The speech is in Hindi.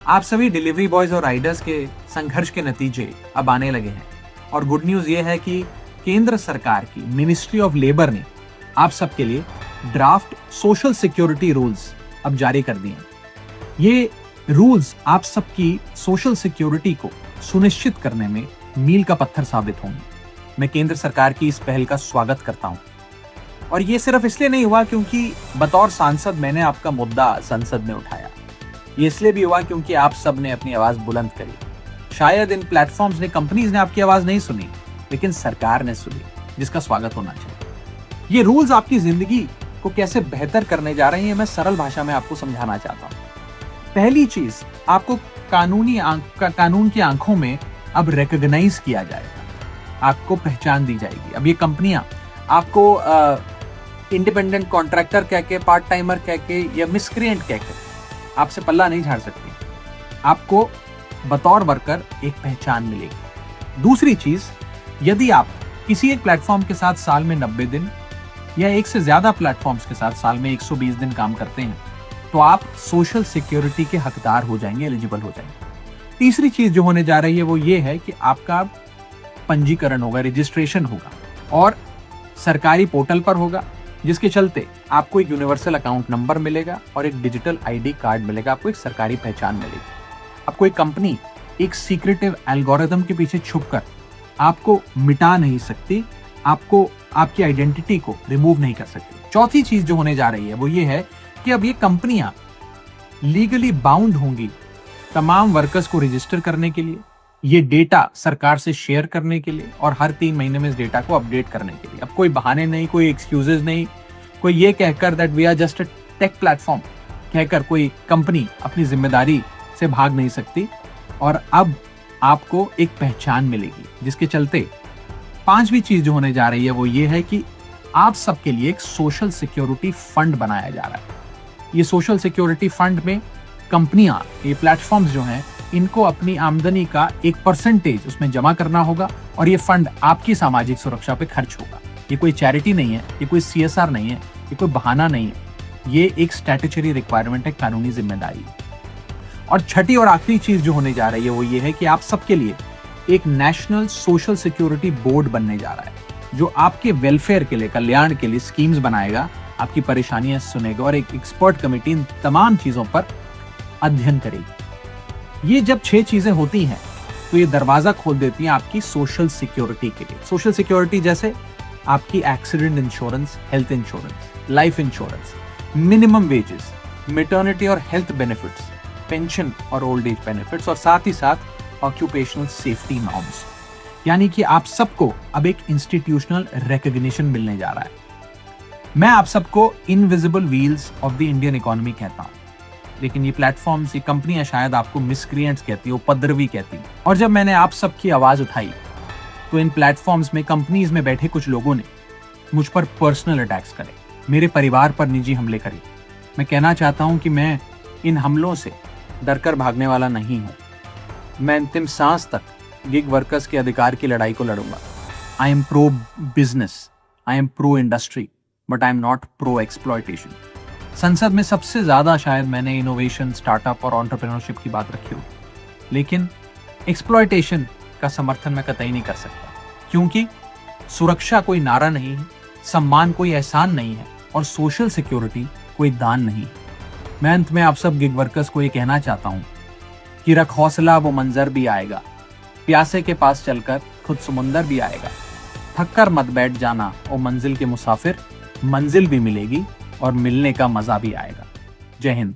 आप सभी डिलीवरी बॉयज और राइडर्स के संघर्ष के नतीजे अब आने लगे हैं और गुड न्यूज ये है कि केंद्र सरकार की मिनिस्ट्री ऑफ लेबर ने आप सबके लिए ड्राफ्ट सोशल सिक्योरिटी रूल्स अब जारी कर दिए हैं। ये रूल्स आप सबकी सोशल सिक्योरिटी को सुनिश्चित करने में मील का पत्थर साबित होंगे। मैं केंद्र सरकार की इस पहल का स्वागत करता हूं और ये सिर्फ इसलिए नहीं हुआ क्योंकि बतौर सांसद मैंने आपका मुद्दा संसद में उठाया। ये इसलिए भी हुआ क्योंकि आप सब ने अपनी आवाज बुलंद करी। शायद इन प्लेटफॉर्म्स ने, कंपनीज ने आपकी आवाज नहीं सुनी, लेकिन सरकार ने सुनी, जिसका स्वागत होना चाहिए। ये रूल्स आपकी जिंदगी को कैसे बेहतर करने जा रहे हैं, मैं सरल भाषा में आपको समझाना चाहता हूं। पहली चीज, आपको कानून की आंखों में अब रिकॉग्नाइज किया जाएगा, आपको पहचान दी जाएगी। अब ये कंपनियां आपको इंडिपेंडेंट कॉन्ट्रैक्टर कह के, पार्ट टाइमर कह के या मिसक्रिएंट कह के आपसे पल्ला नहीं झाड़ सकती। आपको बतौर वर्कर एक पहचान मिलेगी। दूसरी चीज, यदि आप किसी एक प्लेटफॉर्म के साथ साल में 90 दिन या एक से ज्यादा प्लेटफॉर्म्स के साथ साल में 120 दिन काम करते हैं तो आप सोशल सिक्योरिटी के हकदार हो जाएंगे, एलिजिबल हो जाएंगे। तीसरी चीज जो होने जा रही है वो ये है कि आपका पंजीकरण होगा, रजिस्ट्रेशन होगा और सरकारी पोर्टल पर होगा, जिसके चलते आपको एक यूनिवर्सल अकाउंट नंबर मिलेगा और एक डिजिटल आईडी कार्ड मिलेगा। आपको एक सरकारी पहचान मिलेगी। आपको एक कंपनी एक सीक्रेटिव एल्गोरिथम के पीछे छुपकर आपको मिटा नहीं सकती, आपको आपकी आइडेंटिटी को रिमूव नहीं कर सकती। चौथी चीज जो होने जा रही है वो ये है कि अब ये कंपनियां लीगली बाउंड होंगी तमाम वर्कर्स को रजिस्टर करने के लिए, ये डेटा सरकार से शेयर करने के लिए और हर 3 महीने में इस डेटा को अपडेट करने के लिए। अब कोई बहाने नहीं, कोई एक्सक्यूजेस नहीं, कोई ये कहकर that we are just a tech platform कहकर कोई कंपनी अपनी जिम्मेदारी से भाग नहीं सकती। और अब आपको एक पहचान मिलेगी, जिसके चलते पांचवी चीज जो होने जा रही है वो ये है कि आप सबके लिए एक सोशल सिक्योरिटी फंड बनाया जा रहा है। ये सोशल सिक्योरिटी फंड में कंपनियां, ये प्लेटफॉर्म्स जो हैं, इनको अपनी आमदनी का एक परसेंटेज उसमें जमा करना होगा और ये फंड आपकी सामाजिक सुरक्षा पे खर्च होगा। ये कोई चैरिटी नहीं है, ये कोई CSR नहीं है, ये कोई बहाना नहीं है, ये एक स्टैट्यूटरी रिक्वायरमेंट है, कानूनी जिम्मेदारी है। और छठी और आखिरी चीज जो होने जा रही है वो ये है कि आप सबके लिए एक नेशनल सोशल सिक्योरिटी बोर्ड बनने जा रहा है, जो आपके वेलफेयर के लिए, कल्याण के लिए स्कीम्स बनाएगा, आपकी परेशानियां सुनेगा और एक एक्सपर्ट कमेटी इन तमाम चीजों पर अध्ययन करेगी। ये जब 6 चीजें होती हैं तो ये दरवाजा खोल देती हैं आपकी सोशल सिक्योरिटी के लिए। सोशल सिक्योरिटी जैसे आपकी accident insurance, health insurance, life insurance, minimum wages, maternity और हेल्थ बेनिफिट्स, पेंशन और ओल्ड एज बेनिफिट्स और साथ ही साथ ऑक्यूपेशनल सेफ्टी नॉर्म्स। यानी कि आप सबको अब एक इंस्टीट्यूशनल रिकॉग्निशन मिलने जा रहा है। मैं आप सबको invisible wheels of the Indian economy कहता हूं, लेकिन ये प्लेटफॉर्म्स, ये कंपनियां शायद आपको मिसक्रिएंट्स कहती है, उपद्रवी कहती है। और जब मैंने आप सबकी आवाज उठाई तो इन प्लेटफॉर्म्स में, कंपनीज में बैठे कुछ लोगों ने मुझ पर पर्सनल अटैक्स करे, मेरे परिवार पर निजी हमले करे। मैं कहना चाहता हूं कि मैं इन हमलों से डरकर भागने वाला नहीं हूं। मैं अंतिम सांस तक गिग वर्कर्स के अधिकार की लड़ाई को लड़ूंगा। I am pro business, I am pro industry, but I am not pro exploitation. संसद में सबसे ज्यादा शायद मैंने इनोवेशन, स्टार्टअप और एंटरप्रेन्योरशिप की बात रखी होगी, लेकिन एक्सप्लॉयटेशन का समर्थन मैं कतई नहीं कर सकता, क्योंकि सुरक्षा कोई नारा नहीं है, सम्मान कोई एहसान नहीं है और सोशल सिक्योरिटी कोई दान नहीं है। मैं अंत में आप सब गिग वर्कर्स को ये कहना चाहता हूं कि रख हौसला, वो मंजर भी आएगा, प्यासे के पास चलकर खुद समुंदर भी आएगा। थक कर मत बैठ जाना ओ मंजिल के मुसाफिर, मंजिल भी मिलेगी और मिलने का मजा भी आएगा। जय हिंद।